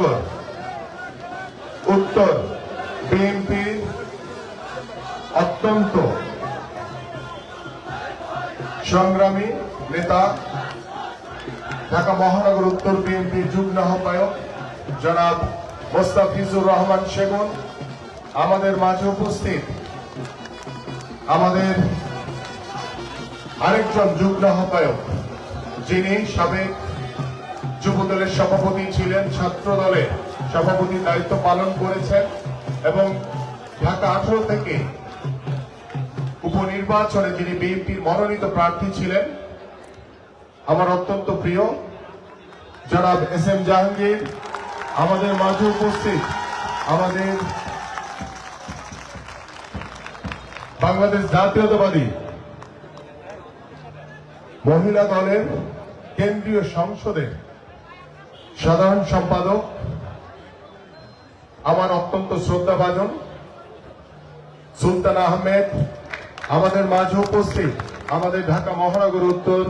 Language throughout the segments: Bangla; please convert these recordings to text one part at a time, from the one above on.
মহানগর উত্তর বিএনপির অত্যন্ত সংগ্রামী নেতা, ঢাকা মহানগর উত্তর বিএনপির যুগ্ম আহ্বায়ক জনাব মোস্তাফিজুর রহমান সেগুন আমাদের মাঝে উপস্থিত। আমাদের আরেকজন যুগ্ম আহ্বায়ক, যিনি সাবেক যুবদলের সভাপতি ছিলেন, ছাত্র দলের সভাপতির দায়িত্ব পালন করেছেন এবং ঢাকা 18 থেকে উপনির্বাচনে যিনি বিএনপির মনোনীত প্রার্থী ছিলেন, আমার অত্যন্ত প্রিয় জনাব এস এম জাহাঙ্গীর আমাদের মাঝে উপস্থিত। আমাদের বাংলাদেশ জাতীয়তাবাদী মহিলা দলের কেন্দ্রীয় সংসদের সাধারণ সম্পাদক, আমার অত্যন্ত শ্রদ্ধাভাজন সুলতান আহমেদ আমাদের মাঝে উপস্থিত। আমাদের ঢাকা মহানগর উত্তর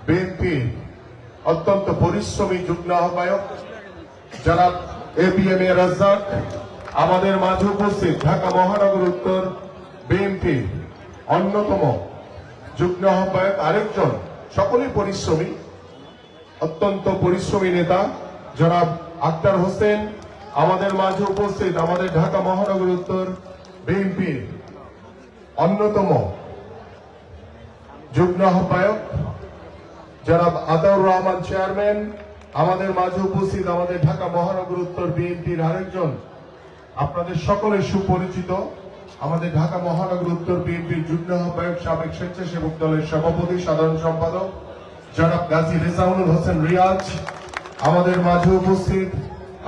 বিএনপি অত্যন্ত পরিশ্রমী যুগ্ম আহ্বায়ক জনাব APM রাজ্জাক আমাদের মাঝে উপস্থিত। ঢাকা মহানগর উত্তর বিএনপি অন্যতম যুগ্ম আহ্বায়ক আরেকজন, সকলেই পরিশ্রমী, অত্যন্ত পরিশ্রমী নেতা জনাব আক্তার হোসেন আমাদের মাঝে উপস্থিত। আমাদের ঢাকা মহানগর উত্তর বিএনপির অন্যতম যুগ্ম আহ্বায়ক জনাব আতাউর রহমান চেয়ারম্যান আমাদের মাঝে উপস্থিত। আমাদের ঢাকা মহানগর উত্তর বিএনপির আরেকজন আপনাদের সকলের সুপরিচিত, আমাদের ঢাকা মহানগর উত্তর বিএনপির যুগ্ম আহ্বায়ক সাবেক স্বেচ্ছাসেবক দলের সভাপতি সাধারণ সম্পাদক জনাব গাজী রেজাউল হোসেন রিয়াজ আমাদের মাঝে উপস্থিত।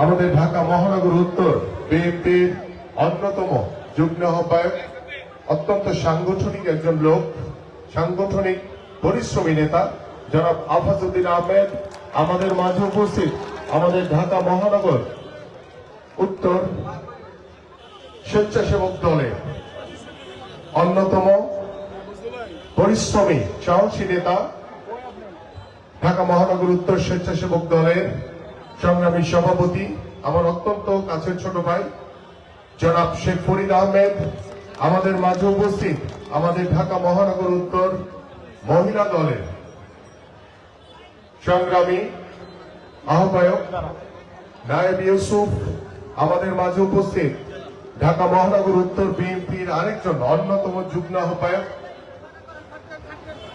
আমাদের ঢাকা মহানগর উত্তর বিএনপির অন্যতম যুগ্ম আহ্বায়ক, অত্যন্ত সাংগঠনিক একজন লোক, সাংগঠনিক পরিশ্রমী নেতা জনাব আফাজউদ্দিন আহমেদ আমাদের মাঝে উপস্থিত। আমাদের ঢাকা মহানগর উত্তর স্বেচ্ছাসেবক দলের অন্যতম পরিশ্রমী সাহসী নেতা, ঢাকা মহানগর উত্তর স্বেচ্ছাসেবক দলের সংগ্রামী সভাপতি, আমার অত্যন্ত কাছের ছোট ভাই জনাব শেখ ফরিদ আহমেদ আমাদের মাঝে উপস্থিত। আমাদের ঢাকা মহানগর উত্তর মহিলা দলের সংগ্রামী আহ্বায়ক নায়েব ইউসুফ আমাদের মাঝে উপস্থিত। ঢাকা মহানগর উত্তর বিএনপির আরেকজন অন্যতম যুগ্ম আহ্বায়ক,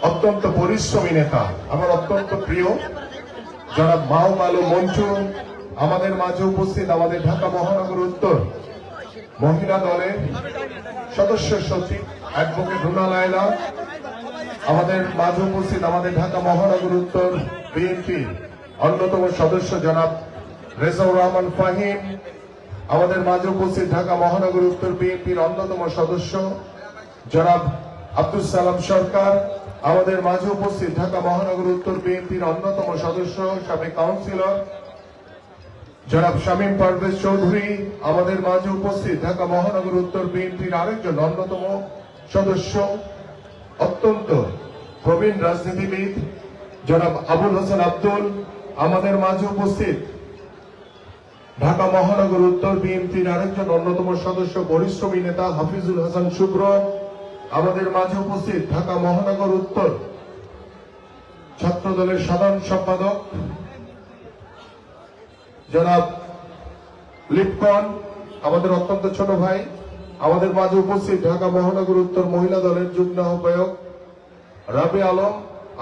অত্যন্ত পরিশ্রমী নেতা, আমার অত্যন্ত প্রিয় জনাব মাহবুব আলম মঞ্জু আমাদের মাঝে উপস্থিত। আমাদের ঢাকা মহানগর উত্তর মহিলা দলের সদস্য সচিব অ্যাডভোকেট রুনা লায়লা আমাদের মাঝে উপস্থিত। আমাদের ঢাকা মহানগর উত্তর বিএনপি অন্যতম সদস্য জনাব রেজাউর রহমান ফাহিম আমাদের মাঝে উপস্থিত। ঢাকা মহানগর উত্তর বিএনপির অন্যতম সদস্য জনাব আব্দুল সালাম সরকার আমাদের মাঝে উপস্থিত। ঢাকা মহানগর উত্তর বিএনপির অন্যতম সদস্য সাবেক কাউন্সিলর জনাব শামীম পারভেজ চৌধুরী আমাদের মাঝে উপস্থিত। ঢাকা মহানগর উত্তর বিএনপির আরেকজন অন্যতম সদস্য, অত্যন্ত প্রবীণ রাজনীতিবিদ জনাব আবুল হোসেন আব্দুল আমাদের মাঝে উপস্থিত। ঢাকা মহানগর উত্তর বিএনপির আরেকজন অন্যতম সদস্য পরিশ্রমী নেতা হাফিজুল হাসান শুভ্র আমাদের মাঝে উপস্থিত। ঢাকা মহানগর উত্তর ছাত্র দলের সাধারণ সম্পাদক জনাব লিপকন আমাদের অত্যন্ত ছোট ভাই আমাদের মাঝে উপস্থিত। ঢাকা মহানগর উত্তর মহিলা দলের যুগ্ম আহ্বায়ক রাবি আলম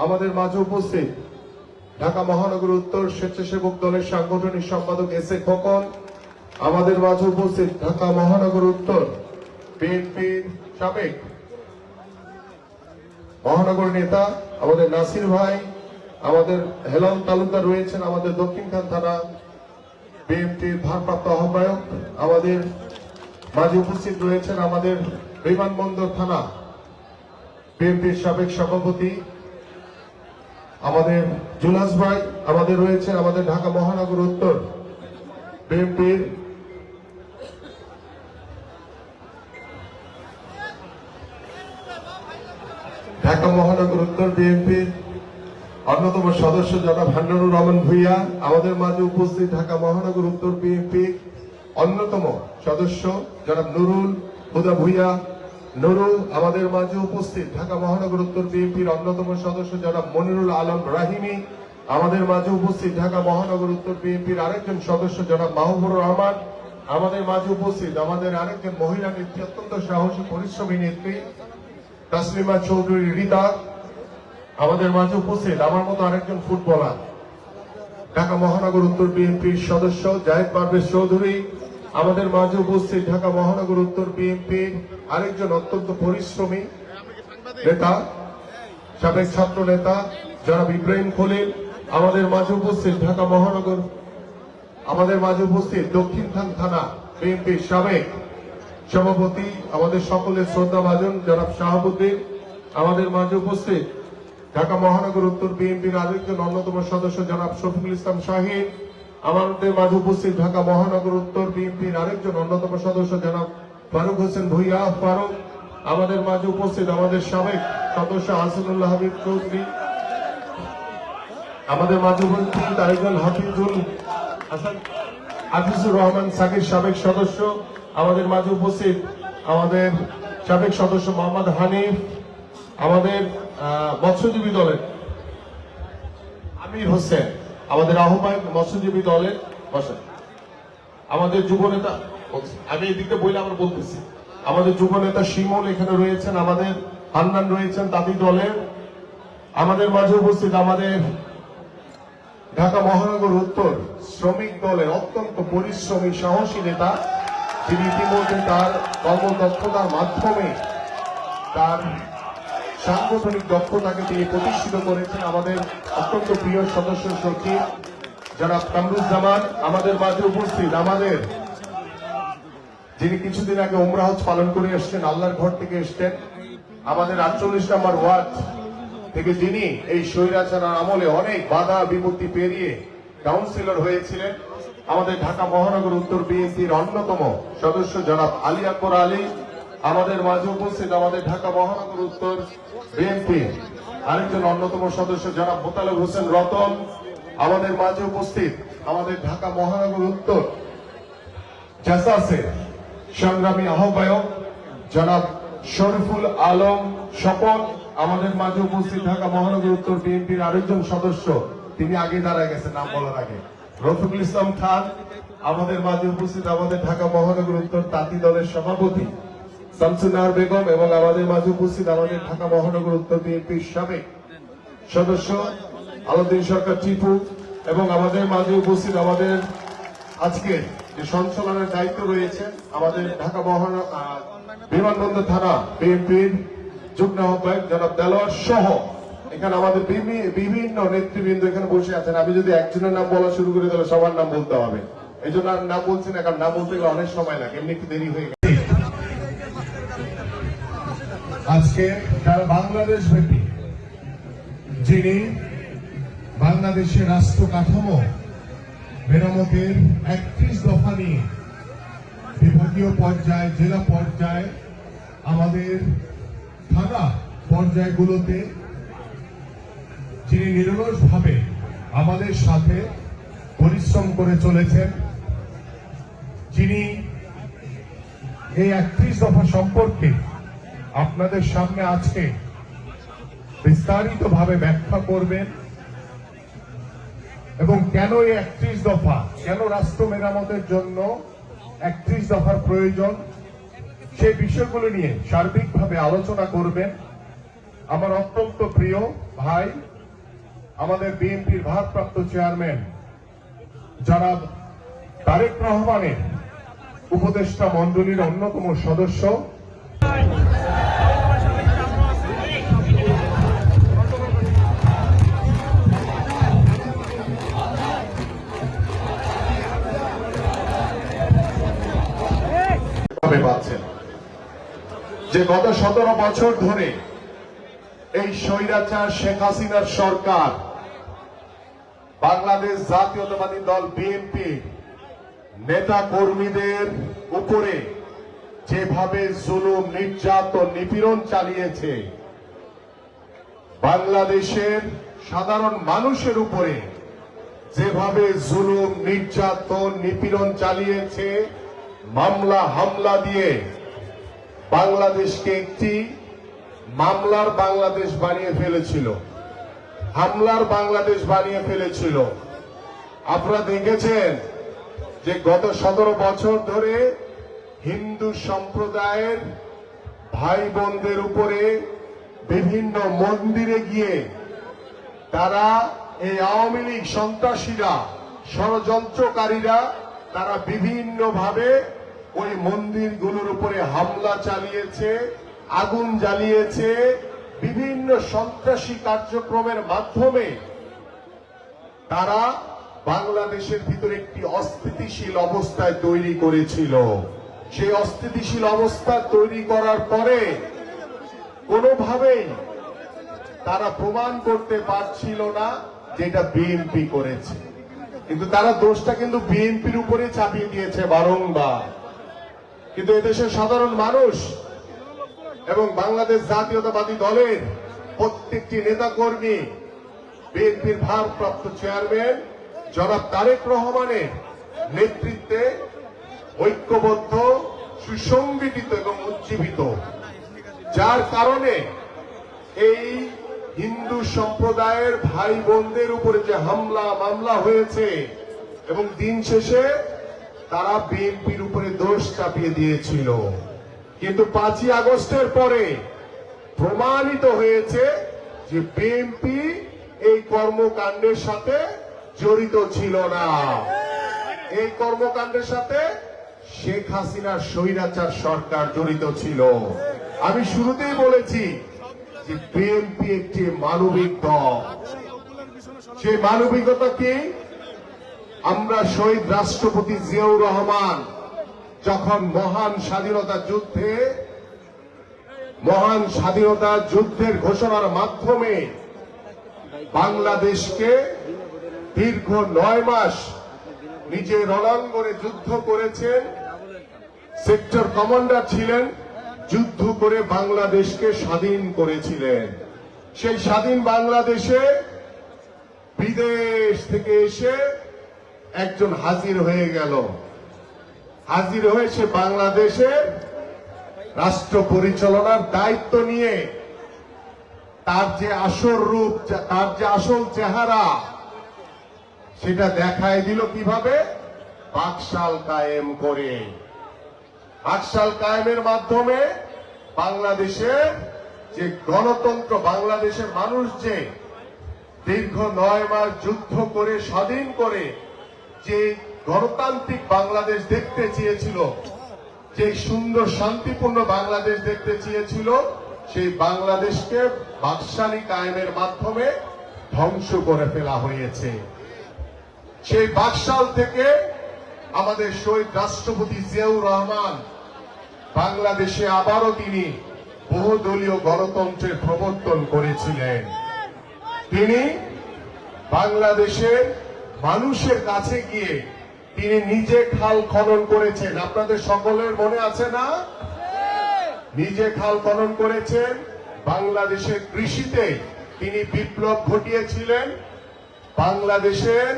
আমাদের মাঝে উপস্থিত। ঢাকা মহানগর উত্তর স্বেচ্ছাসেবক দলের সাংগঠনিক সম্পাদক এস এ খোকন আমাদের মাঝে উপস্থিত। ঢাকা মহানগর উত্তর বিএনপির সাবেক মহানগর নেতা আমাদের নাসির ভাই, আমাদের হেলাল তালুকদার রয়েছেন আমাদের দক্ষিণখান থানা বিএনপির ভারপ্রাপ্ত আহ্বায়ক, আমাদের মাঝে উপস্থিত রয়েছেন আমাদের বিমানবন্দর থানা বিএনপির সাবেক সভাপতি আমাদের জুলাস ভাই, আমাদের রয়েছেন আমাদের ঢাকা মহানগর উত্তর বিএনপির অন্যতম সদস্য জনাব হান্নানুর রহমান ভূঁইয়া, আমাদের মাঝে উপস্থিত ঢাকা মহানগর উত্তর বিএনপি অন্যতম সদস্য জনাব নুরুল হুদা ভূঁইয়া নুরু, আমাদের মাঝে উপস্থিত ঢাকা মহানগর উত্তর বিএনপির অন্যতম সদস্য জনাব মনিরুল আলম রাহিমি, আমাদের মাঝে উপস্থিত ঢাকা মহানগর উত্তর বিএনপির আরেকজন সদস্য জনাব মাহবুবুর রহমান, আমাদের মাঝে উপস্থিত আমাদের আরেকজন মহিলা নেত্রী, অত্যন্ত সাহসী পরিশ্রমী নেত্রী তাসলিমা চৌধুরী রিতা, আমাদের মাঝে উপস্থিত আমার মতো আরেকজন ফুটবলার ঢাকা মহানগর উত্তর বিএনপির সদস্য জাহিদ পারভেজ চৌধুরী, আমাদের মাঝে উপস্থিত ঢাকা মহানগর উত্তর বিএনপির আরেকজন অত্যন্ত পরিশ্রমী নেতা সাবেক ছাত্র নেতা জনাব ইব্রাহিম খলিল, আমাদের মাঝে উপস্থিত ঢাকা মহানগর আমাদের মাঝে উপস্থিত দক্ষিণ থানা বিএনপির সাবেক সভাপতি আমাদের সকলের শ্রদ্ধাভাজন জনাব শাহাবুদ্দিন, আমাদের মাঝে উপস্থিত ঢাকা মহানগর উত্তর বিএনপির আরেকজন অন্যতম সদস্য জনাব শফিকুল ইসলাম শাহীন, আমাদের মাঝে উপস্থিত ঢাকা মহানগর উত্তর বিএনপির আরেকজন অন্যতম সদস্য জনাব ফারুক হোসেন ভূঁইয়া ফারুক, আমাদের মাঝে উপস্থিত আমাদের সাবেক সদস্য হাসানুল্লাহ হাবিব চৌধুরী, আমাদের মাঝে উপস্থিত আরেকজন হাফিজুর রহমান সাকির সাবেক সদস্য, আমাদের মাঝে উপস্থিত আমাদের সাবেক সদস্য মোহাম্মদ হানিফ, আমাদের মৎস্যজীবী দলের আমির হোসেন, আমাদের আহ্বায়ক মৎস্যজীবী দলের বসেন, আমাদের যুব নেতা আমি এদিকে বইলে আমার বলতেছি, আমাদের যুব নেতা শিমুল এখানে রয়েছেন, আমাদের হান্নান রয়েছেন তাঁতি দলের, আমাদের মাঝে উপস্থিত আমাদের ঢাকা মহানগর উত্তর শ্রমিক দলের অত্যন্ত পরিশ্রমী সাহসী নেতা, যিনি ইতিমধ্যে তার কর্মদক্ষতার মাধ্যমে তার সাংগঠনিক দক্ষতাকে তিনি প্রতিষ্ঠিত করেছেন, আমাদের অত্যন্ত প্রিয় সদস্য সচিব জনাব কামরুজ্জামান, আমাদের মাঝে উপস্থিত আমাদের যিনি কিছুদিন আগে উমরা হজ পালন করে এসছেন, আল্লাহর ঘর থেকে এসছেন, আমাদের 48 নম্বর ওয়ার্ড থেকে যিনি এই স্বৈরাচার আমলে অনেক বাধা বিপত্তি পেরিয়ে কাউন্সিলর হয়েছিলেন, আমাদের ঢাকা মহানগর উত্তর বিএনপির অন্যতম সদস্য জনাব আলী আকবর আলী, আমাদের মাঝে উপস্থিত আমাদের ঢাকা মহানগর উত্তর বিএনপি আরেকজন অন্যতম সদস্য জনাব মোতালেব হোসেন রতন, আমাদের মাঝে উপস্থিত আমাদের ঢাকা মহানগর উত্তর জাসাসের সংগ্রামী আহ্বায়ক জনাব শরীফুল আলম স্বপন, আমাদের মাঝে উপস্থিত ঢাকা মহানগর উত্তর বিএনপির আরেকজন সদস্য, তিনি আগে দাঁড়ায় গেছেন নাম বলার আগে, রফিকুল ইসলাম খান, আমাদের মাঝে উপস্থিত আমাদের ঢাকা মহানগর উত্তর তাঁতি দলের সভাপতি শামসুন্নাহার বেগম, এবং আমাদের মাঝে উপস্থিত আমাদের ঢাকা মহানগর উত্তর বিএনপির সাবেক সদস্য আলাউদ্দিন সরকার টিপু, এবং আমাদের মাঝে উপস্থিত আমাদের আজকে যে সঞ্চালনের দায়িত্ব রয়েছে আমাদের ঢাকা বিমানবন্দর থানা বিএনপির যুগ্ম আহ্বায়ক জনাব দেলোয়ার সহ এখানে আমাদের বিভিন্ন নেতৃবৃন্দ এখানে বসে আছেন। আমি যদি একজনের নাম বলা শুরু করি তাহলে সবার নাম বলতে হবে, এই জন্য আর নাম বলছি না, কারণ নাম বলতে গেলে অনেক সময় লাগে, এমনি একটু দেরি হয়ে গেছে। আজকে সারা বাংলাদেশ ব্যাপী যিনি বাংলাদেশের রাষ্ট্র কাঠামো মেরামতের 31 দফা নিয়ে বিভাগীয় পর্যায়ে জেলা পর্যায়ে আমাদের থানা পর্যায়গুলোতে যিনি নিরলসভাবে আমাদের সাথে পরিশ্রম করে চলেছেন, যিনি এই 31 দফা সম্পর্কে আপনাদের সামনে আজকে বিস্তারিতভাবে ব্যাখ্যা করবেন এবং কেন এই 31 দফা, কেন রাষ্ট্র মেরামতের জন্য 31 দফার প্রয়োজন, সেই বিষয়গুলো নিয়ে সার্বিকভাবে আলোচনা করবেন আমার অত্যন্ত প্রিয় ভাই, আমাদের বিএনপির ভারপ্রাপ্ত চেয়ারম্যান জনাব তারেক রহমানের উপদেষ্টা মণ্ডলীর অন্যতম সদস্য পাচ্ছেন যে গত 17 বছর ধরে এই স্বৈরাচার শেখ হাসিনার সরকার বাংলাদেশ জাতীয়তাবাদী দল বিএনপি নেতা কর্মীদের উপরে যেভাবে জুলুম নির্যাতন নিপীড়ন চালিয়েছে, বাংলাদেশের সাধারণ মানুষের উপরে যেভাবে জুলুম, নির্যাতন, নিপীড়ন চালিয়েছে, মামলা হামলা দিয়ে বাংলাদেশকে একটি মামলার বাংলাদেশ বানিয়ে ফেলেছিল, হামলার বাংলাদেশ বানিয়ে ফেলেছিল। আপনারা দেখেছেন যে গত 17 বছর ধরে হিন্দু সম্প্রদায়ের ভাই বোনদের উপরে বিভিন্ন মন্দিরে গিয়ে তারা, এই আওয়ামী লীগ সন্ত্রাসীরা, ষড়যন্ত্রকারীরা, তারা বিভিন্নভাবে ওই মন্দিরগুলোর উপরে হামলা চালিয়েছে, আগুন জ্বালিয়েছে, বিভিন্ন সন্ত্রাসী কার্যক্রমের মাধ্যমে তারা বাংলাদেশের ভিতরে একটি অস্থিতিশীল অবস্থায় তৈরি করেছিল। সেই অস্থিতিশীল অবস্থা তৈরি করার পরে কোনোভাবেই তারা প্রমাণ করতে পারছিল না যে এটা বিএনপি করেছে, কিন্তু তারা দোষটা কিন্তু বিএনপির উপরে চাপিয়ে দিয়েছে বারংবার। কিন্তু এদেশের সাধারণ মানুষ এবং বাংলাদেশ জাতীয়তাবাদী দলের প্রত্যেকটি নেতাকর্মী, বিএনপির ভারপ্রাপ্ত চেয়ারম্যান জনাব তারেক রহমানের নেতৃত্বে ঐক্যবদ্ধ, সুসংগঠিত এবং উজ্জীবিত, যার কারণে এই হিন্দু সম্প্রদায়ের ভাই বোনদের উপরে যে হামলা মামলা হয়েছে এবং দিন শেষে তারা বিএনপির উপরে দোষ চাপিয়ে দিয়েছিল। কিন্তু 5ই আগস্টের পরে প্রমাণিত হয়েছে যে বিএনপি এই কর্মকাণ্ডের সাথে জড়িত ছিল না। এই কর্মকাণ্ডের সাথে শেখ হাসিনার স্বৈরাচার সরকার জড়িত ছিল। আমি শুরুতেই বলেছি যে বিএনপি একটি মানবিক দল। সেই মানবিকতা কি? আমরা শহীদ রাষ্ট্রপতি জিয়াউর রহমান যখন মহান স্বাধীনতা যুদ্ধের ঘোষণার মাধ্যমে বাংলাদেশকে দীর্ঘ 9 মাস নিজে রণাঙ্গনে যুদ্ধ করেছেন, সেক্টর কমান্ডার ছিলেন, যুদ্ধ করে বাংলাদেশকে স্বাধীন করেছিলেন। সেই স্বাধীন বাংলাদেশে বিদেশ থেকে এসে একজন হাজির হয়ে গেল। হাজির হয়ে সে বাংলাদেশের রাষ্ট্র পরিচালনার দায়িত্ব নিয়ে তার যে আসল রূপ, তার যে আসল চেহারা, সেটা দেখায় দিল কিভাবে? বাকশাল কায়েম করে। বাকশাল কায়েমের মাধ্যমে বাংলাদেশের যে গণতন্ত্র, বাংলাদেশের মানুষ যে দীর্ঘ 9 মাস যুদ্ধ করে স্বাধীন করে যে গণতান্ত্রিক বাংলাদেশ দেখতে চেয়েছিল, যে সুন্দর শান্তিপূর্ণ বাংলাদেশ দেখতে চেয়েছিল, সেই বাংলাদেশকে বাকশালী কায়েমের মাধ্যমে ধ্বংস করে ফেলা হয়েছে। সেই বাকশাল থেকে আমাদের শহীদ রাষ্ট্রপতি জিয়াউর রহমান বাংলাদেশে আবারও তিনি বহুদলীয় গণতন্ত্রের প্রবর্তন করেছিলেন। তিনি বাংলাদেশের মানুষের কাছে গিয়ে তিনি নিজে খাল খনন করেছেন। আপনাদের সকলের মনে আছে না? নিজে খাল খনন করেছেন। বাংলাদেশের কৃষিতে তিনি বিপ্লব ঘটিয়েছিলেন। বাংলাদেশের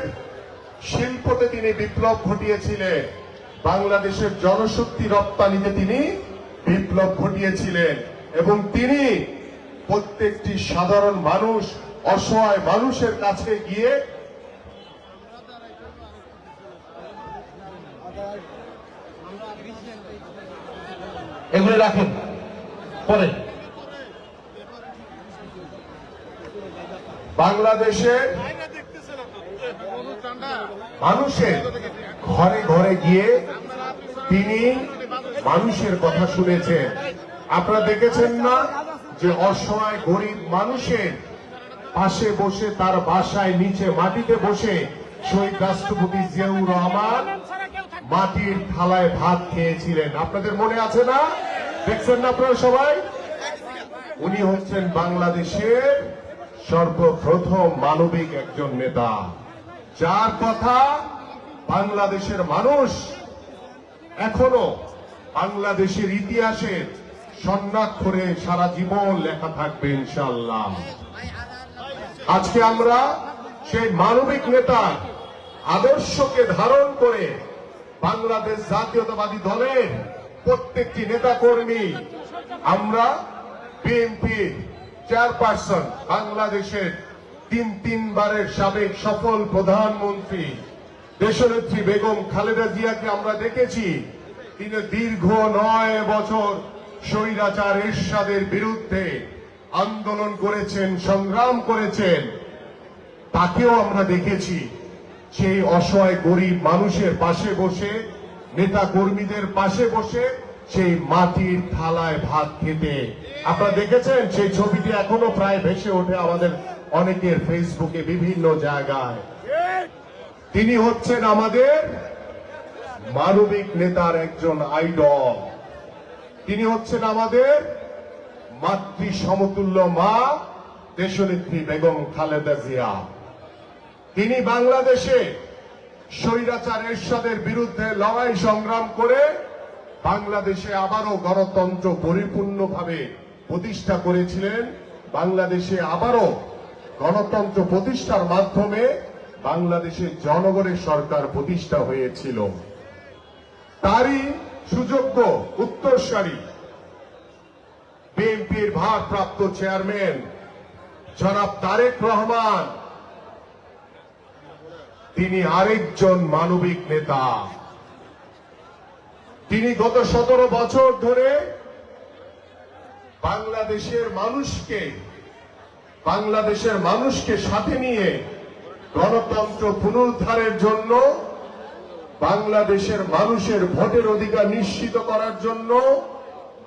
শিল্পতে তিনি বিপ্লব ঘটিয়েছিলেন। বাংলাদেশের জনশক্তি রপ্তানিতে তিনি বিপ্লব ঘটিয়েছিলেন। এবং তিনি প্রত্যেকটি সাধারণ মানুষ, অসহায় মানুষের কাছে গিয়ে এগুলো রাখেন পরে। বাংলাদেশের মানুষের ঘরে ঘরে গিয়ে তিনি মানুষের কথা শুনেছেন। আপনারা দেখেছেন না যে অসহায় গরিব মানুষের পাশে বসে, তার বাসায় নিচে মাটিতে বসে শহীদ রাষ্ট্রপতি জিয়াউর রহমান মাটির থালায় ভাত খেয়েছিলেন। আপনাদের মনে আছে না? দেখছেন না আপনারা সবাই? উনি হচ্ছেন বাংলাদেশের সর্বপ্রথম মানবিক একজন নেতা, যার কথা বাংলাদেশের মানুষ এখনো বাংলাদেশের ইতিহাসের স্বর্ণাক্ষরে সারা জীবন লেখা থাকবে ইনশাআল্লাহ। আজকে আমরা সেই মানবিক নেতার আদর্শকে ধারণ করে বাংলাদেশ জাতীয়তাবাদী দলের প্রত্যেকটি নেতা কর্মী আমরা বিএনপির চেয়ারপারসন, বাংলাদেশের তিনবারের সাবেক সফল প্রধানমন্ত্রী দেশনেত্রী বেগম খালেদা জিয়াকে আমরা দেখেছি তিনি দীর্ঘ 9 বছর স্বৈরাচার এরশাদের বিরুদ্ধে আন্দোলন করেছেন, সংগ্রাম করেছেন। তাকেও আমরা দেখেছি সেই অসহায় গরিব মানুষের পাশে বসে, নেতা কর্মীদের পাশে বসে সেই মাটির থালায় ভাত খেতে। আপনারা দেখেছেন সেই ছবিটি এখনো প্রায় ভেসে ওঠে আমাদের অনেকের ফেসবুকে, বিভিন্ন জায়গায়। তিনি হচ্ছেন আমাদের মানবিক নেতার একজন আইডল। তিনি হচ্ছেন আমাদের মাতৃ সমতুল্য মা দেশনেত্রী বেগম খালেদা জিয়া। তিনি বাংলাদেশে স্বৈরাচার এরশাদের বিরুদ্ধে লড়াই সংগ্রাম করে বাংলাদেশে আবারও গণতন্ত্র পরিপূর্ণভাবে প্রতিষ্ঠা করেছিলেন। বাংলাদেশে আবারও গণতন্ত্র প্রতিষ্ঠার মাধ্যমে বাংলাদেশের জনগণের সরকার প্রতিষ্ঠা হয়েছিল। তারই সুযোগ্য উত্তরসূরি বিএনপির ভারপ্রাপ্ত চেয়ারম্যান জনাব তারেক রহমান। তিনি আরেকজন মানবিক নেতা। তিনি গত 17 বছর ধরে বাংলাদেশের মানুষকে সাথে নিয়ে গণতন্ত্র পুনরুদ্ধারের জন্য, বাংলাদেশের মানুষের ভোটের অধিকার নিশ্চিত করার জন্য,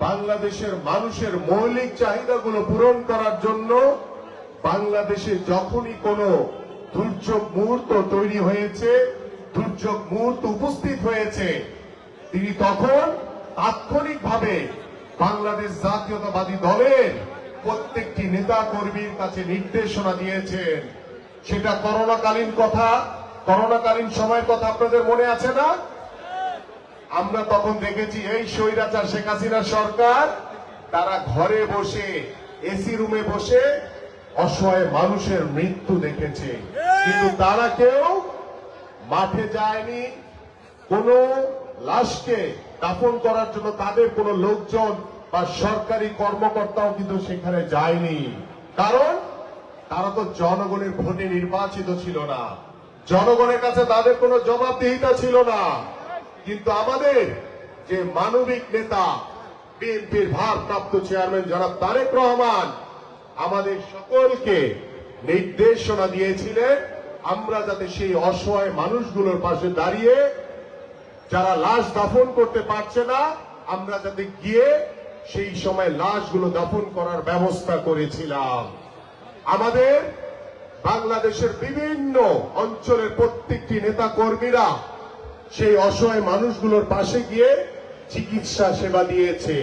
বাংলাদেশের মানুষের মৌলিক চাহিদাগুলো পূরণ করার জন্য, বাংলাদেশে যখনই কোনো দুর্যোগ মুহূর্ত তৈরি হয়েছে, দুর্যোগ মুহূর্ত উপস্থিত হয়েছে, তিনি তখন তাৎক্ষণিকভাবে বাংলাদেশ জাতীয়তাবাদী দলের প্রত্যেকটি নেতা কর্মীর কাছে নির্দেশনা দিয়েছেন। সেটা করোনাকালীন সময়ের কথা আপনাদের মনে আছে না? আমরা তখন দেখেছি এই স্বৈরাচার শেখ হাসিনার সরকার, তারা ঘরে বসে, এসি রুমে বসে অসহায় মানুষের মৃত্যু দেখেছে, কিন্তু তারা কেউ মাঠে যায়নি। কোন লাশকে দাফন করার জন্য তাদের কোন লোকজন বা সরকারি কর্মকর্তাও কিন্তু সেখানে যায়নি। কারণ তারা তো জনগণের ভোটে নির্বাচিত ছিল না, জনগণের কাছে তাদের কোনো জবাবদিহিতা ছিল না। কিন্তু আমাদের যে মানবিক নেতা বিএনপির ভারপ্রাপ্ত চেয়ারম্যান জনাব তারেক রহমান আমাদের সকলকে নির্দেশনা দিয়েছিলেন আমরা যাতে সেই অসহায় মানুষগুলোর পাশে দাঁড়িয়ে, যারা লাশ দাফন করতে পারছে না, আমরা যাতে গিয়ে সেই সময় লাশগুলো দাফন করার ব্যবস্থা করেছিলাম। আমাদের বাংলাদেশের বিভিন্ন অঞ্চলের প্রত্যেকটি নেতা কর্মীরা সেই অসহায় মানুষগুলোর পাশে গিয়ে চিকিৎসা সেবা দিয়েছে,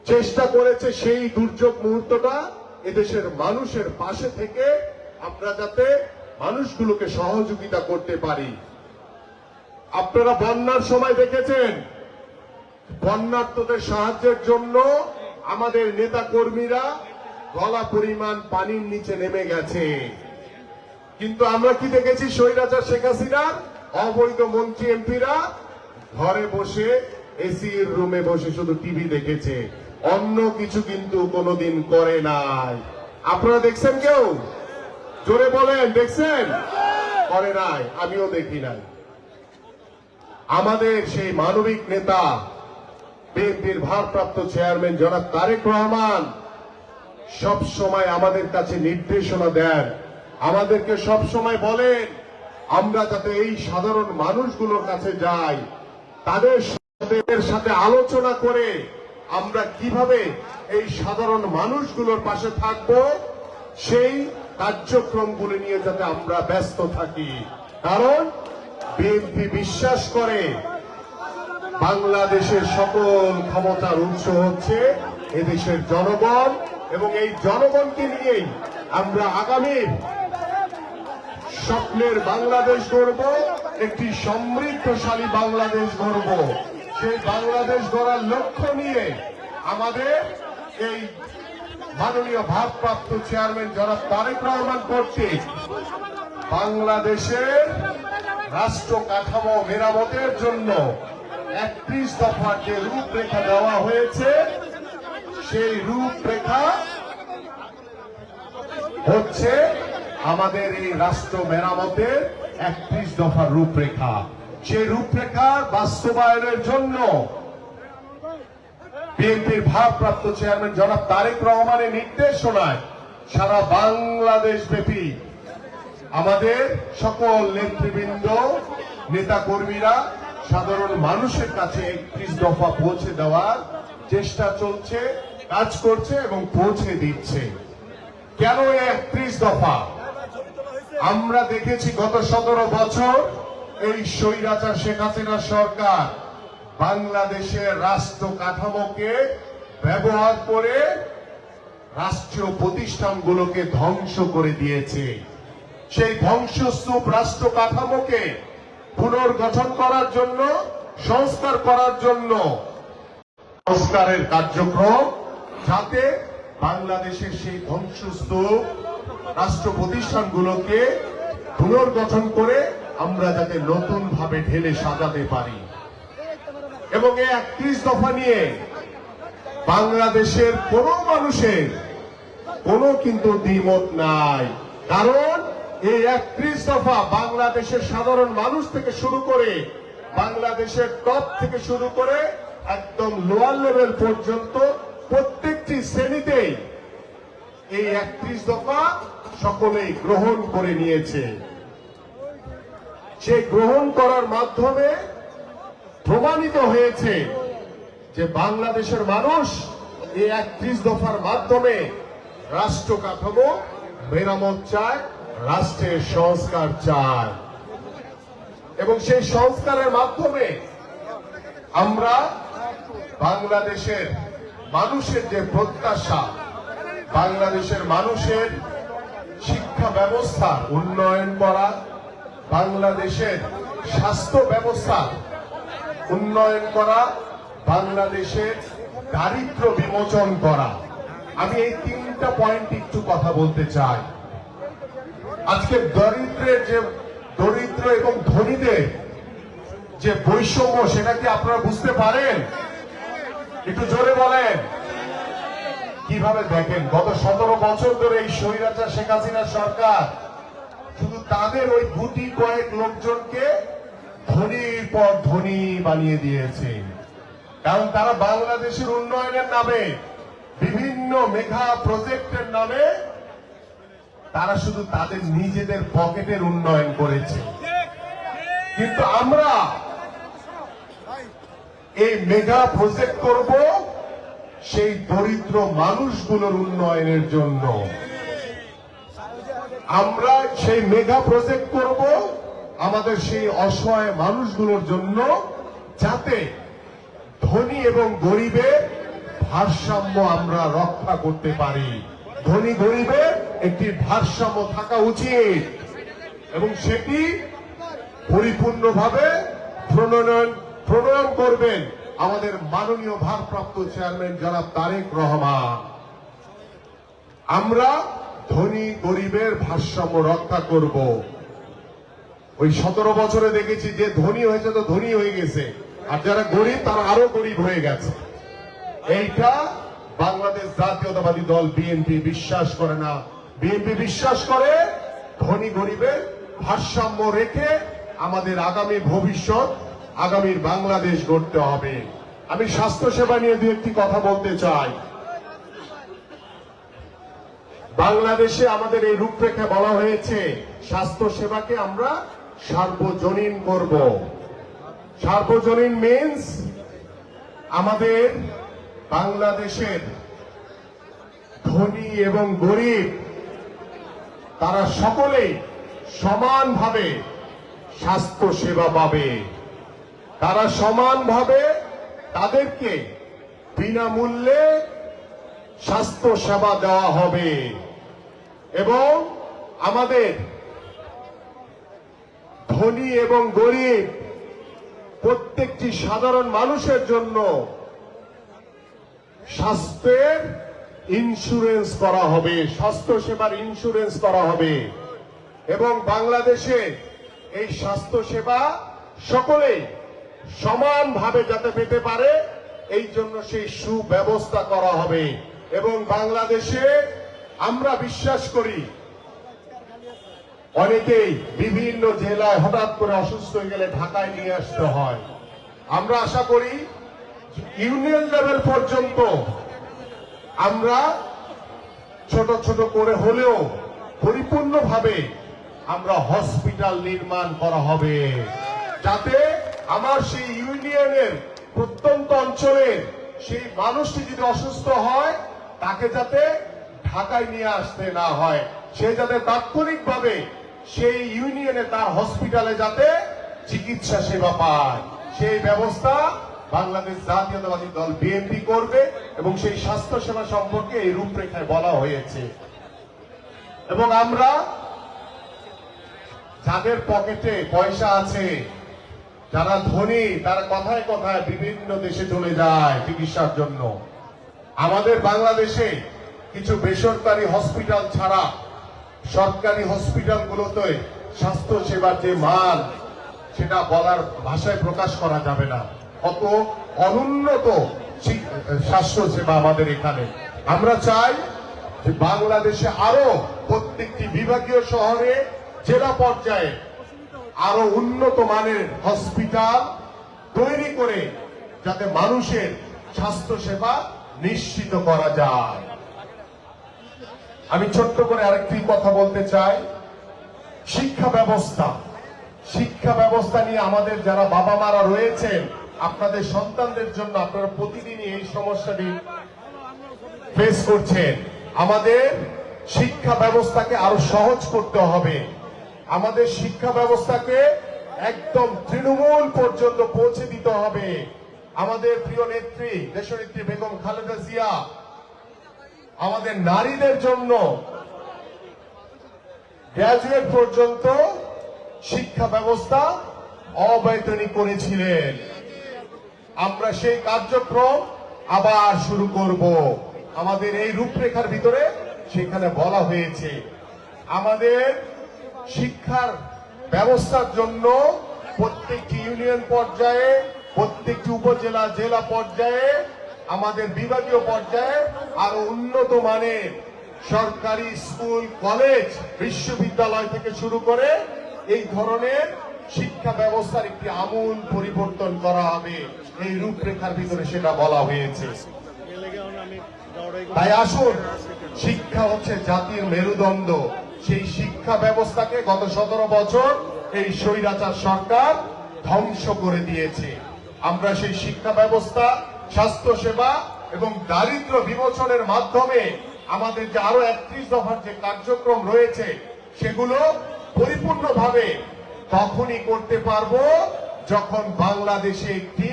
চেষ্টা করেছে সেই দুর্যোগ মুহূর্তটা এদেশের মানুষের পাশে থেকে আমরা যাতে মানুষগুলোকে সহযোগিতা করতে পারি। আপনারা বন্যার সময় দেখেছেন, বন্যার্তদের সাহায্যের জন্য আমাদের নেতা কর্মীরা গলা পরিমাণ পানির নিচে নেমে গেছে। কিন্তু আমরা কি দেখেছি? স্বৈরাচার শেখ হাসিনার অবৈধ মন্ত্রী এমপিরা ঘরে বসে, এসির রুমে বসে শুধু টিভি দেখেছে, অন্য কিছু কিন্তু কোনোদিন করে নাই। আপনারা দেখছেন? কেউ জোরে বলেন, দেখছেন? করে নাই, আমিও দেখি নাই। আমাদের সেই মানবিক নেতা বিএনপির ভারপ্রাপ্ত চেয়ারম্যান জনাব তারেক রহমান সব সময় আমাদের কাছে নির্দেশনা দেন, আমাদেরকে সব সময় বলেন আমরা যাতে এই সাধারণ মানুষগুলোর কাছে যাই, তাদের সাথে আলোচনা করে আমরা কিভাবে এই সাধারণ মানুষগুলোর পাশে থাকব, সেই কার্যক্রমগুলি নিয়ে যাতে আমরা ব্যস্ত থাকি। কারণ বিএনপি বিশ্বাস করে বাংলাদেশের সকল ক্ষমতার উৎস হচ্ছে এদেশের জনগণ, এবং এই জনগণকে নিয়েই আমরা আগামীর স্বপ্নের বাংলাদেশ গড়ব, একটি সমৃদ্ধশালী বাংলাদেশ গড়ব। সেই বাংলাদেশ গড়ার লক্ষ্য নিয়ে আমাদের এই মাননীয় ভারপ্রাপ্ত চেয়ারম্যান জনাব তারেক রহমান কর্তৃক বাংলাদেশের রাষ্ট্র কাঠামো মেরামতের জন্য 31 দফার যে রূপরেখা দেওয়া হয়েছে, সেই রূপরেখা হচ্ছে আমাদের এই রাষ্ট্র মেরামতের 31 দফার রূপরেখা। সেই রূপরেখার বাস্তবায়নের জন্য বিএনপির ভারপ্রাপ্ত চেয়ারম্যান জনাব তারেক রহমানের নির্দেশনায় সারা বাংলাদেশ ব্যাপী আমাদের সকল নেতৃবৃন্দ, নেতা কর্মীরা সাধারণ মানুষের কাছে 31 দফা পৌঁছে দেওয়ার চেষ্টা চলছে, কাজ করছে এবং পৌঁছে দিচ্ছে। কেন এই 31 দফা? আমরা দেখেছি গত 17 বছর এই স্বৈরাচার শেখ হাসিনা সরকার বাংলাদেশের রাষ্ট্র কাঠামোকে ব্যবহার করে রাষ্ট্রীয় প্রতিষ্ঠানগুলোকে ধ্বংস করে দিয়েছে। সেই ধ্বংসস্তূপ রাষ্ট্র কাঠামোকে পুনর্গঠন করার জন্য, সংস্কার করার জন্য সংস্কারের কার্যক্রম, যাতে বাংলাদেশের সেই ধ্বংসস্তূপ রাষ্ট্র প্রতিষ্ঠানগুলোকে পুনর্গঠন করে আমরা যাতে নতুন ভাবে ঢেলে সাজাতে পারি। এবং এই 31 দফা নিয়ে বাংলাদেশের কোন মানুষের কোনো কিন্তু দ্বিমত নাই। কারণ এই 31 দফা বাংলাদেশের সাধারণ মানুষ থেকে শুরু করে, বাংলাদেশের টপ থেকে শুরু করে একদম লোয়ার লেভেল পর্যন্ত প্রত্যেকটি শ্রেণীতেই এই 31 দফা সকলেই গ্রহণ করে নিয়েছে। সেই গ্রহণ করার মাধ্যমে প্রমাণিত হয়েছে যে বাংলাদেশের মানুষ এই 31 দফার মাধ্যমে রাষ্ট্র কাঠামো মেরামত চায়, রাষ্ট্রের সংস্কার চায়। এবং সেই সংস্কারের মাধ্যমে আমরা বাংলাদেশের মানুষের যে প্রত্যাশা, বাংলাদেশের মানুষের শিক্ষা ব্যবস্থার উন্নয়ন করা, বাংলাদেশের স্বাস্থ্য ব্যবস্থা উন্নয়ন করা, বাংলাদেশের দারিদ্র বিমোচন করা। আমি এই 3টা পয়েন্ট একটু কথা বলতে চাই। আজকে দরিদ্র এবং ধনীদের যে বৈষম্য, সেটা কি আপনারা বুঝতে পারেন? একটু জোরে বলেন। কিভাবে দেখেন গত 17 বছর ধরে এই স্বৈরাচার শেখ হাসিনা সরকার শুধু তাদের ওই গুটি কয়েক লোকজনকে ধনীর পর ধনী বানিয়ে দিয়েছে। কারণ তারা বাংলাদেশের উন্নয়নের নামে, বিভিন্ন মেগা প্রজেক্টের নামে তারা শুধু তাদের নিজেদের পকেটের উন্নয়ন করেছে। কিন্তু আমরা এই মেগা প্রজেক্ট করব সেই দরিদ্র মানুষগুলোর উন্নয়নের জন্য। আমরা সেই মেগা প্রজেক্ট করব আমাদের সেই অসহায় মানুষগুলোর জন্য, যাতে ধনী এবং গরিবের ভারসাম্য আমরা রক্ষা করতে পারি। ধনী গরিবের একটি ভারসাম্য থাকা উচিত এবং সেটি পরিপূর্ণভাবে প্রণয়ন করবেন আমাদের মাননীয় ভারপ্রাপ্ত চেয়ারম্যান জনাব তারেক রহমান। আমরা ধনী গরিবের ভারসাম্য রক্ষা করব। ওই 17 বছরে দেখেছি যে ধনী হয়েছে তো ধনী হয়ে গেছে, আর যারা গরিব তারা আরো গরিব হয়ে গেছে। এইটা বাংলাদেশ জাতীয়তাবাদী দল বিএনপি বিশ্বাস করে না। বিএনপি বিশ্বাস করে ধনী গরিবের ভারসাম্য রেখে আমাদের আগামী ভবিষ্যৎ, আগামীর বাংলাদেশ গড়তে হবে। আমি স্বাস্থ্যসেবা নিয়ে দু একটি কথা বলতে চাই। বাংলাদেশে আমাদের এই রূপরেখা বলা হয়েছে স্বাস্থ্যসেবাকে আমরা সার্বজনীন করব। সার্বজনীন মিন্স আমাদের বাংলাদেশের ধনী এবং গরিব তারা সকলেই সমানভাবে স্বাস্থ্য সেবা পাবে। তারা সমানভাবে তাদেরকে বিনামূল্যে স্বাস্থ্য সেবা দেওয়া হবে এবং আমাদের ধনী এবং গরিব প্রত্যেকটি সাধারণ মানুষের জন্য স্বাস্থ্যের ইন্স্যুরেন্স করা হবে, স্বাস্থ্য সেবার ইন্স্যুরেন্স করা হবে এবং বাংলাদেশে এই স্বাস্থ্য সেবা সকলেই সমানভাবে যাতে পেতে পারে এই জন্য সেই সুব্যবস্থা করা হবে। এবং বাংলাদেশে আমরা বিশ্বাস করি অনেকেই বিভিন্ন জেলায় হঠাৎ করে অসুস্থ হয়ে গেলে ঢাকায় নিয়ে আসতে হয়। আমরা আশা করি ইউনিয়ন লেভেল পর্যন্ত আমরা ছোট ছোট করে হলেও পরিপূর্ণভাবে আমরা হসপিটাল নির্মাণ করা হবে, যাতে আমার সেই ইউনিয়নের প্রত্যন্ত অঞ্চলের সেই মানুষটি যদি অসুস্থ হয় তাকে যাতে ঢাকায় নিয়ে আসতে না হয়, সে যাতে তাৎক্ষণিকভাবে সেই ইউনিয়নে তার হসপিটালে যাতে চিকিৎসা সেবা পায়, সেই ব্যবস্থা বাংলাদেশ জাতীয়তাবাদী দল বিএনপি করবে এবং সেই স্বাস্থ্য সেবা সম্পর্কে এই রূপরেখায় বলা হয়েছে। এবং আমরা যাদের পকেটে পয়সা আছে, যারা ধনী, তারা কথায় কথায় বিভিন্ন দেশে চলে যায় চিকিৎসার জন্য। আমাদের বাংলাদেশে কিছু বেসরকারি হসপিটাল ছাড়া সরকারি হসপিটালগুলোতে স্বাস্থ্য সেবার যে মান সেটা বলার ভাষায় প্রকাশ করা যাবে না। কত অনুন্নত স্বাস্থ্য সেবা আমাদের এখানে। আমরা চাই যে বাংলাদেশে আরো প্রত্যেকটি বিভাগীয় শহরে, জেলা পর্যায়ে আরো উন্নত মানের হসপিটাল তৈরি করে যাতে মানুষের স্বাস্থ্য সেবা নিশ্চিত করা যায়। আমি ছোট্ট করে আরেকটি কথা বলতে চাই, শিক্ষা ব্যবস্থা। শিক্ষা ব্যবস্থা নিয়ে আমাদের যারা বাবা মারা রয়েছেন, আপনাদের সন্তানদের জন্য আপনারা প্রতিদিনই এই সমস্যাটি ফেস করছেন। আমাদের শিক্ষা ব্যবস্থাকে আরো সহজ করতে হবে। আমাদের শিক্ষা ব্যবস্থাকে একদম তৃণমূল পর্যন্ত পৌঁছে দিতে হবে। আমাদের প্রিয় নেত্রী দেশনেত্রী বেগম খালেদা জিয়া আমাদের নারীদের জন্য গ্রাজুয়েট পর্যন্ত শিক্ষা ব্যবস্থা অবৈতনিক করেছিলেন। আমরা সেই কার্যক্রম আবার শুরু করব। আমাদের এই রূপরেখার ভিতরে সেখানে বলা হয়েছে আমাদের শিক্ষার ব্যবস্থার জন্য প্রত্যেকটি ইউনিয়ন পর্যায়ে, প্রত্যেকটি উপজেলা, জেলা পর্যায়ে, আমাদের বিভাগীয় পর্যায়ে আরো উন্নত মানের সরকারি স্কুল, কলেজ, বিশ্ববিদ্যালয় থেকে শুরু করে এই ধরনের শিক্ষা ব্যবস্থার একটি আমূল পরিবর্তন করা হবে। এই রূপরেখার ভিতরে সেটা বলা হয়েছে। তাই আসুন, শিক্ষা হচ্ছে জাতির মেরুদণ্ড। সেই শিক্ষা ব্যবস্থাকে গত 17 বছর এই স্বৈরাচার সরকার ধ্বংস করে দিয়েছে। আমরা সেই শিক্ষা ব্যবস্থা, স্বাস্থ্য সেবা এবং দারিদ্র বিমোচনের মাধ্যমে আমাদের যে আরো 31 দফার যে কার্যক্রম রয়েছে সেগুলো পরিপূর্ণভাবে তখনই করতে পারবো যখন বাংলাদেশে একটি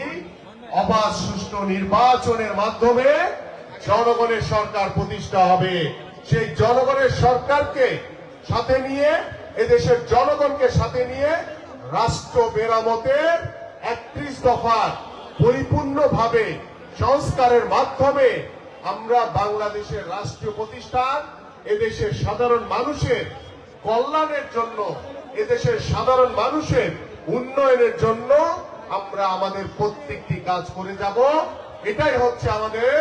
অবাধ সুষ্ঠু নির্বাচনের মাধ্যমে জনগণের সরকার প্রতিষ্ঠা হবে। সেই জনগণের সরকারকে সাথে নিয়ে, এদেশের জনগণকে সাথে নিয়ে রাষ্ট্র মেরামতের 31 দফার পরিপূর্ণভাবে সংস্কারের মাধ্যমে আমরা বাংলাদেশের রাষ্ট্রীয় প্রতিষ্ঠান, এদেশের সাধারণ মানুষের কল্যাণের জন্য, এদেশের সাধারণ মানুষের উন্নয়নের জন্য আমরা আমাদের প্রত্যেকটি কাজ করে যাব। এটাই হচ্ছে আমাদের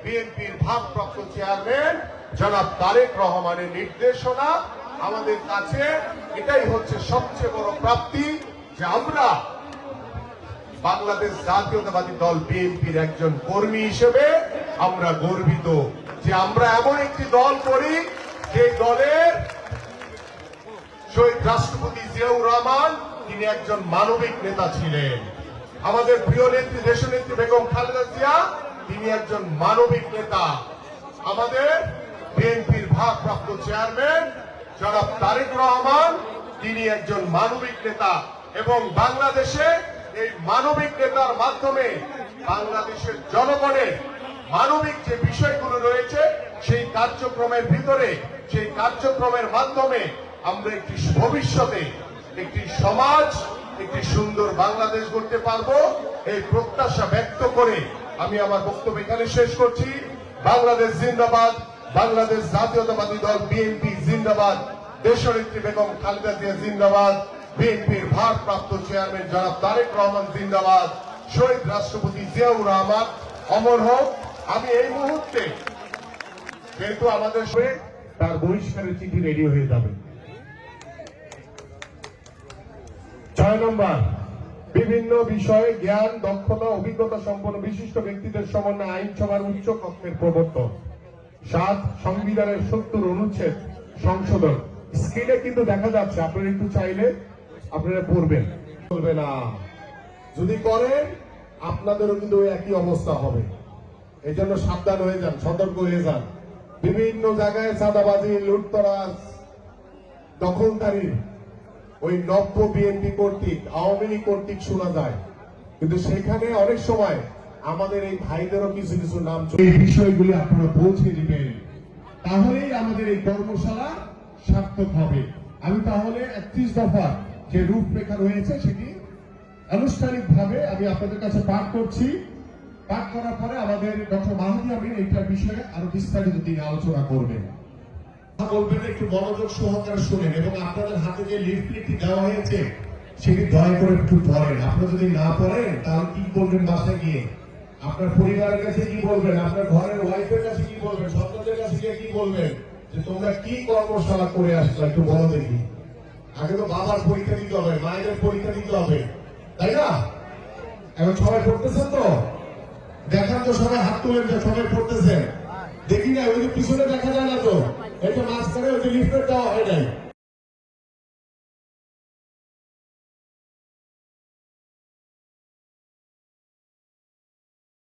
বিএনপির ভারপ্রাপ্ত চেয়ারম্যান জনাব তারেক রহমানের নির্দেশনা। আমাদের কাছে এটাই হচ্ছে সবচেয়ে বড় প্রাপ্তি যে আমরা বাংলাদেশ জাতীয়তাবাদী দল বিএনপির একজন কর্মী হিসেবে আমরা গর্বিত যে আমরা এমন একটি দল করি যে দলের শহীদ রাষ্ট্রপতি জিয়াউর রহমান তিনি একজন মানবিক নেতা ছিলেন। আমাদের প্রিয় নেত্রী দেশনেত্রী বেগম খালেদা জিয়া তিনি একজন মানবিক নেতা। আমাদের বিএনপির ভারপ্রাপ্ত চেয়ারম্যান জনাব তারেক রহমান তিনি একজন মানবিক নেতা এবং বাংলাদেশে এই মানবিক নেতার মাধ্যমে বাংলাদেশের জনগণের মানবিক যে বিষয়গুলো রয়েছে সেই কার্যক্রমের ভিতরে, সেই কার্যক্রমের মাধ্যমে আমরা একটি ভবিষ্যতে একটি সমাজ, একটি সুন্দর বাংলাদেশ গড়তে পারবো। এই প্রত্যাশা ব্যক্ত করে আমি আমার বক্তব্য এখানে শেষ করছি। বাংলাদেশ জিন্দাবাদ, বাংলাদেশ জাতীয়তাবাদী দল বিএনপি জিন্দাবাদ, দেশনেত্রী বেগম খালেদা জিয়া জিন্দাবাদ, বিএনপির ভারপ্রাপ্ত চেয়ারম্যান জনাব তারেক রহমান জিন্দাবাদ, শহীদ রাষ্ট্রপতি জিয়াউর রহমান অমর হোক। আমি এই মুহূর্তে যেহেতু আমাদের তার বহিষ্কারের চিঠি রেডি হয়ে যাবে। 6 নম্বর, বিভিন্ন বিষয়ে জ্ঞান, দক্ষতা, অভিজ্ঞতা সম্পন্ন বিশিষ্ট ব্যক্তিদের সমন্বয়ে আইনসভার উচ্চ কক্ষের প্রবর্তন। 7, সংবিধানের 70 অনুচ্ছেদ সংশোধন। স্ক্রিনে কিন্তু দেখা যাচ্ছে, আপনারা একটু চাইলে আপনারা পড়বেন। চলবে না, যদি করেন আপনাদেরও কিন্তু একই অবস্থা হবে। এই জন্য সাবধান হয়ে যান, সতর্ক হয়ে যান। বিভিন্ন জায়গায় চাঁদাবাজি, লুটতরাজ, দখলদারির ওই নব্য বিএনপি কর্তৃক, আওয়ামী লীগ কর্তৃক শোনা যায়, কিন্তু সেখানে অনেক সময় আমাদের এই ভাইদেরও কিছু কিছু নাম, এই বিষয়গুলি আপনারা পৌঁছে দিবেন, তাহলেই আমাদের এই কর্মশালা সার্থক হবে। আমি তাহলে 31 দফা যে রূপরেখা রয়েছে সেটি আনুষ্ঠানিকভাবে আমি আপনাদের কাছে পাঠ করছি। পাঠ করার পরে আমাদের ডক্টর মাহমুদ আমিন এইটার বিষয়ে আরো বিস্তারিত তিনি আলোচনা করবেন। বলবেন একটু মনোযোগ সহকারে শুনেন, এবং আপনাদের হাতে যে লিফলেটটি দেওয়া হয়েছে সেটি দয়া করে একটু পড়েন। আপনারা যদি না পড়েন তাহলে কি করবেন? বাসায় গিয়ে আপনার পরিবারের কাছে কি বলবেন, আপনার ঘরের ওয়াইফের কাছে কি বলবেন, সন্তানদের কাছে গিয়ে কি বলবেন যে তোমরা কি কর্মশালা করে আসছো একটু বলো দেখি। আগে তো বাবার পরীক্ষা দিতে হবে, মায়ের পরীক্ষা দিতে হবে, তাই না? এখন সবাই পড়তেছেন তো? দেখান তো সবাই, হাত তুলেন যে সবাই পড়তেছেন।